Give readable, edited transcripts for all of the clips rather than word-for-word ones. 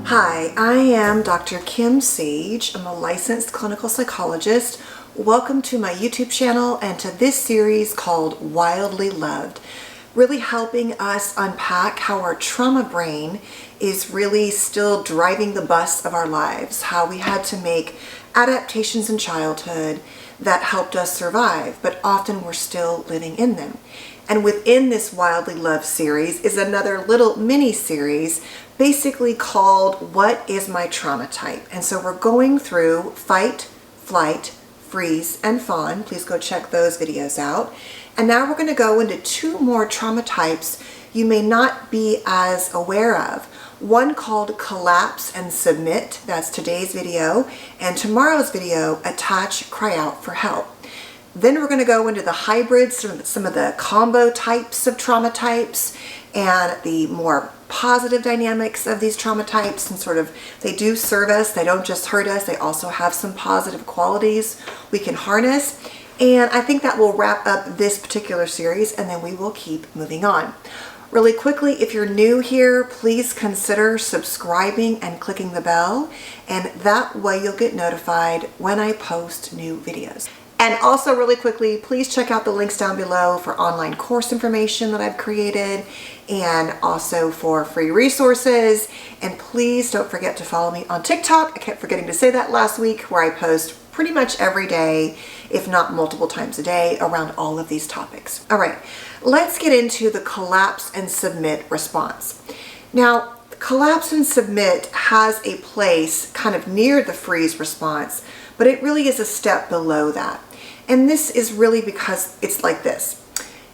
Hi, I am Dr. Kim Sage. I'm a licensed clinical psychologist. Welcome to my YouTube channel and to this series called Wildly Loved, really helping us unpack how our trauma brain is really still driving the bus of our lives, how we had to make adaptations in childhood that helped us survive, but often we're still living in them. And within this Wildly Loved series is another little mini series basically called What is My Trauma Type? And so we're going through fight, flight, freeze, and fawn. Please go check those videos out. And now we're going to go into two more trauma types you may not be as aware of. One called collapse and submit, that's today's video, and tomorrow's video, attach, cry out for help. Then we're going to go into the hybrids, some of the combo types of trauma types, and the more positive dynamics of these trauma types, and sort of they do serve us, they don't just hurt us, they also have some positive qualities we can harness. And I think that will wrap up this particular series, and then we will keep moving on. Really quickly, if you're new here, please consider subscribing and clicking the bell, and that way you'll get notified when I post new videos. And also really quickly, please check out the links down below for online course information that I've created and also for free resources. And please don't forget to follow me on TikTok. I kept forgetting to say that last week, where I post pretty much every day, if not multiple times a day, around all of these topics. All right, let's get into the collapse and submit response. Now, collapse and submit has a place kind of near the freeze response, but it really is a step below that. And this is really because it's like this.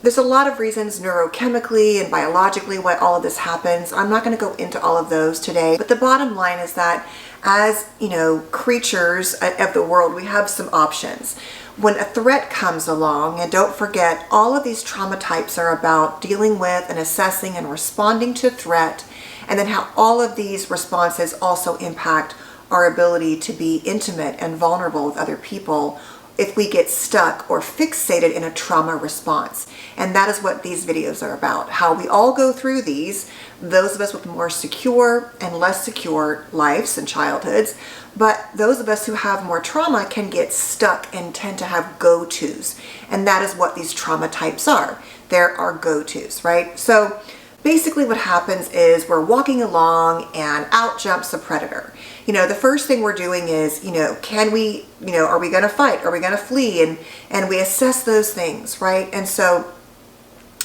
There's a lot of reasons neurochemically and biologically why all of this happens. I'm not going to go into all of those today, but the bottom line is that as, creatures of the world, we have some options. When a threat comes along, and don't forget, all of these trauma types are about dealing with and assessing and responding to threat, and then how all of these responses also impact our ability to be intimate and vulnerable with other people if we get stuck or fixated in a trauma response. And that is what these videos are about, how we all go through these, those of us with more secure and less secure lives and childhoods, but those of us who have more trauma can get stuck and tend to have go-tos. And that is what these trauma types are. They're our go-tos, right? So basically what happens is we're walking along and out jumps a predator. The first thing we're doing is, can we, are we going to fight? Are we going to flee? And we assess those things, right? And so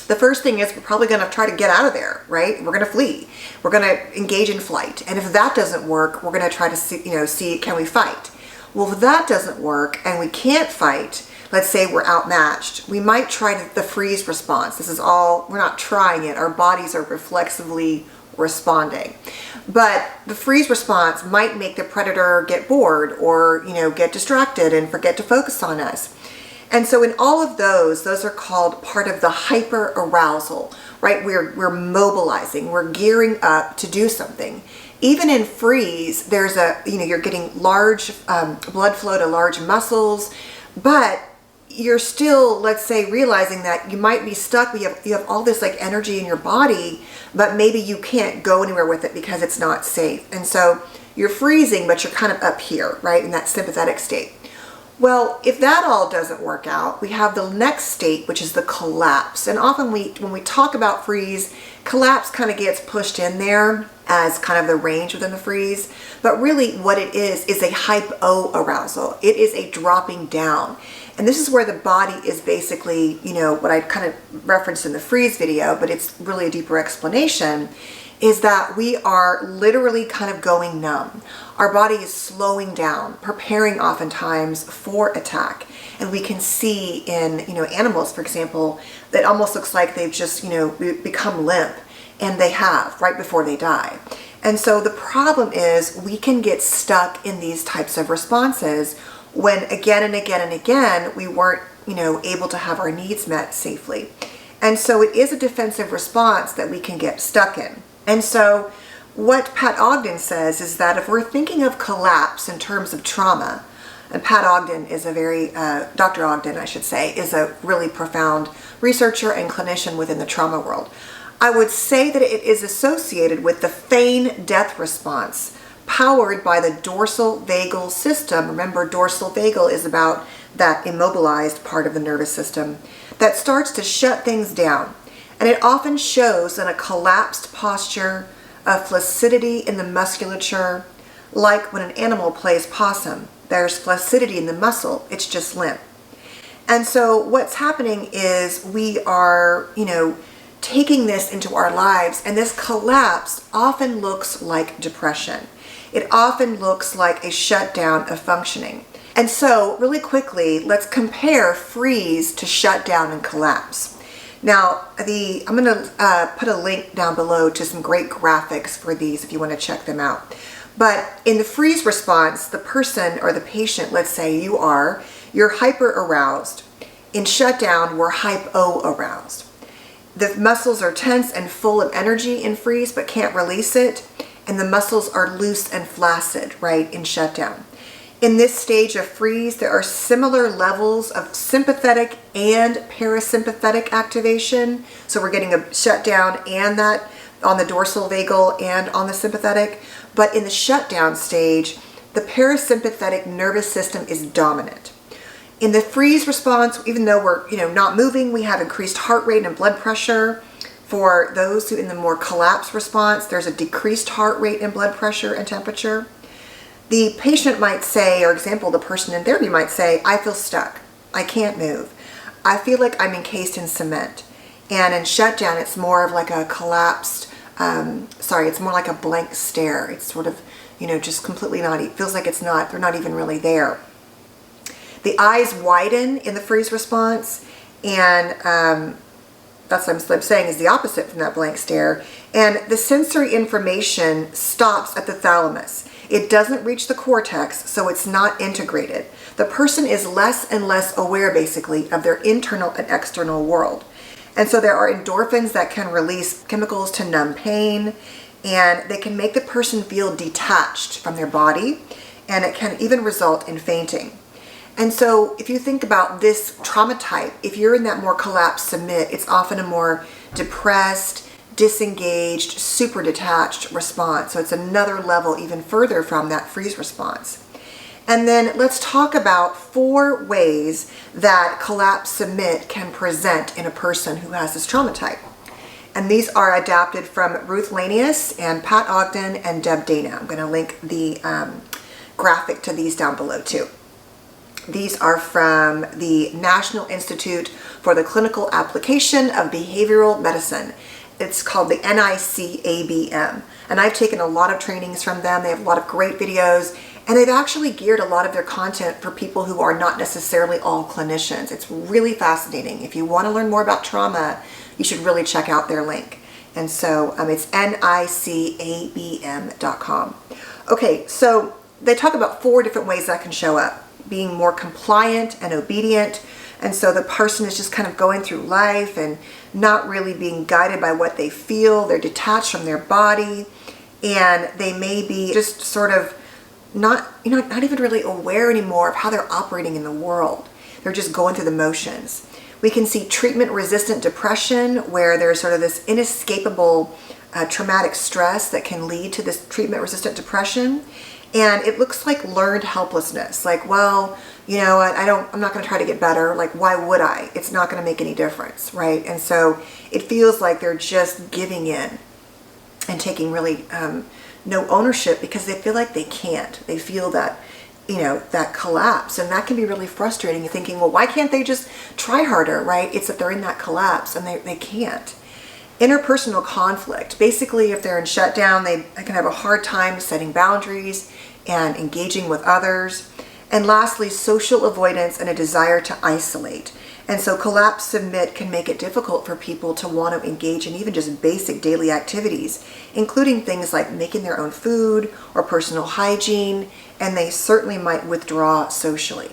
the first thing is we're probably going to try to get out of there, right? We're going to flee. We're going to engage in flight. And if that doesn't work, we're going to try to see, can we fight? Well, if that doesn't work and we can't fight, let's say we're outmatched, we might try the freeze response. This is all, we're not trying it. Our bodies are reflexively responding. But the freeze response might make the predator get bored or, get distracted and forget to focus on us. And so in all of those are called part of the hyper arousal, right? We're mobilizing, we're gearing up to do something. Even in freeze, there's you're getting large blood flow to large muscles, but you're still, let's say, realizing that you might be stuck. You have all this like energy in your body, but maybe you can't go anywhere with it because it's not safe. And so you're freezing, but you're kind of up here, right, in that sympathetic state. Well, if that all doesn't work out, we have the next state, which is the collapse. And often when we talk about freeze, collapse kind of gets pushed in there as kind of the range within the freeze. But really what it is a hypo-arousal. It is a dropping down. And this is where the body is basically, what I kind of referenced in the freeze video, but it's really a deeper explanation, is that we are literally kind of going numb. Our body is slowing down, preparing oftentimes for attack. And we can see in, animals, for example, that almost looks like they've just, become limp. And they have, right before they die. And so the problem is we can get stuck in these types of responses when again and again and again, we weren't, able to have our needs met safely. And so it is a defensive response that we can get stuck in. And so what Pat Ogden says is that if we're thinking of collapse in terms of trauma, and Pat Ogden is Dr. Ogden, I should say, is a really profound researcher and clinician within the trauma world. I would say that it is associated with the FAWN death response, powered by the dorsal vagal system. Remember, dorsal vagal is about that immobilized part of the nervous system that starts to shut things down. And it often shows in a collapsed posture, a flaccidity in the musculature, like when an animal plays possum. There's flaccidity in the muscle, it's just limp. And so what's happening is we are, taking this into our lives, and this collapse often looks like depression. It often looks like a shutdown of functioning. And so really quickly, let's compare freeze to shutdown and collapse. Now, I'm going to put a link down below to some great graphics for these if you want to check them out. But in the freeze response, the person or the patient, let's say you're hyper aroused. In shutdown, we're hypo aroused. The muscles are tense and full of energy in freeze but can't release it, and the muscles are loose and flaccid, right, in shutdown. In this stage of freeze, there are similar levels of sympathetic and parasympathetic activation. So we're getting a shutdown and that on the dorsal vagal and on the sympathetic. But in the shutdown stage, the parasympathetic nervous system is dominant. In the freeze response, even though we're not moving, we have increased heart rate and blood pressure. For those who in the more collapse response, there's a decreased heart rate and blood pressure and temperature. The patient might say, or example, the person in therapy might say, I feel stuck. I can't move. I feel like I'm encased in cement. And in shutdown, it's more of like a collapsed, it's more like a blank stare. It's sort of, just completely feels like they're not even really there. The eyes widen in the freeze response, and that's what I'm saying is the opposite from that blank stare. And the sensory information stops at the thalamus. It doesn't reach the cortex, so it's not integrated. The person is less and less aware, basically, of their internal and external world. And so there are endorphins that can release chemicals to numb pain, and they can make the person feel detached from their body, and it can even result in fainting. And so if you think about this trauma type, if you're in that more collapsed submit, it's often a more depressed, disengaged, super detached response. So it's another level even further from that freeze response. And then let's talk about 4 ways that collapse submit can present in a person who has this trauma type. And these are adapted from Ruth Lanius and Pat Ogden and Deb Dana. I'm going to link the graphic to these down below too. These are from the National Institute for the Clinical Application of Behavioral Medicine. It's called the NICABM. And I've taken a lot of trainings from them. They have a lot of great videos, and they've actually geared a lot of their content for people who are not necessarily all clinicians. It's really fascinating. If you want to learn more about trauma, you should really check out their link. And so it's nicabm.com. Okay, so they talk about 4 different ways that can show up. Being more compliant and obedient, and so the person is just kind of going through life and not really being guided by what they feel. They're detached from their body, and they may be just sort of not even really aware anymore of how they're operating in the world. They're just going through the motions. We can see treatment-resistant depression, where there's sort of this inescapable traumatic stress that can lead to this treatment-resistant depression. And it looks like learned helplessness. Like, well, I'm not going to try to get better. Like, why would I? It's not going to make any difference, right? And so it feels like they're just giving in and taking really no ownership because they feel like they can't. They feel that, that collapse. And that can be really frustrating. You're thinking, well, why can't they just try harder, right? It's that they're in that collapse and they can't. Interpersonal conflict. Basically, if they're in shutdown, they can have a hard time setting boundaries and engaging with others. And lastly, social avoidance and a desire to isolate. And so collapse submit can make it difficult for people to want to engage in even just basic daily activities, including things like making their own food or personal hygiene, and they certainly might withdraw socially.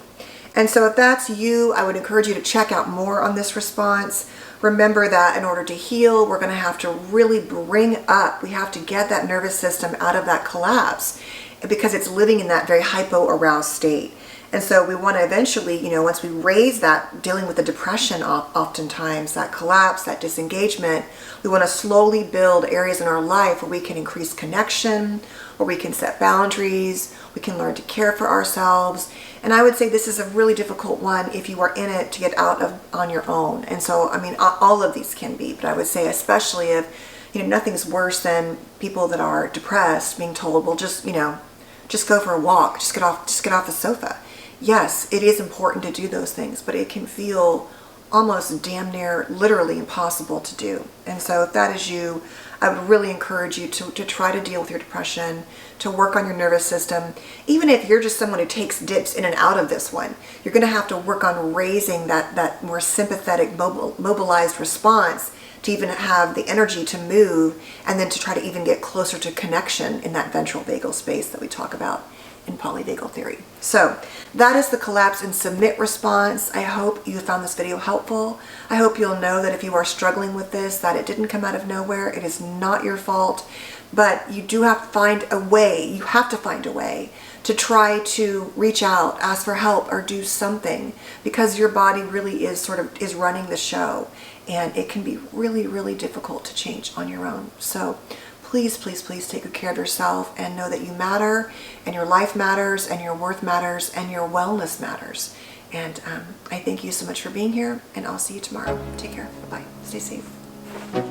And so if that's you, I would encourage you to check out more on this response. Remember that in order to heal, we're going to have to really we have to get that nervous system out of that collapse because it's living in that very hypo-aroused state. And so we want to eventually, once we raise that, dealing with the depression oftentimes, that collapse, that disengagement, we want to slowly build areas in our life where we can increase connection, where we can set boundaries, we can learn to care for ourselves. And I would say this is a really difficult one if you are in it to get out of on your own. And so, I mean, all of these can be, but I would say especially if, nothing's worse than people that are depressed being told, well, just go for a walk, just get off the sofa. Yes, it is important to do those things, but it can feel almost damn near literally impossible to do. And so if that is you, I would really encourage you to try to deal with your depression, to work on your nervous system. Even if you're just someone who takes dips in and out of this one, you're going to have to work on raising that more sympathetic, mobilized response to even have the energy to move, and then to try to even get closer to connection in that ventral vagal space that we talk about in polyvagal theory. So that is the collapse and submit response. I hope you found this video helpful. I hope you'll know that if you are struggling with this, that it didn't come out of nowhere. It is not your fault, but you do have to find a way. You have to find a way to try to reach out, ask for help, or do something, because your body really is running the show, and it can be really, really difficult to change on your own. So please, please, please take good care of yourself and know that you matter, and your life matters, and your worth matters, and your wellness matters. And I thank you so much for being here, and I'll see you tomorrow. Take care. Bye-bye. Stay safe.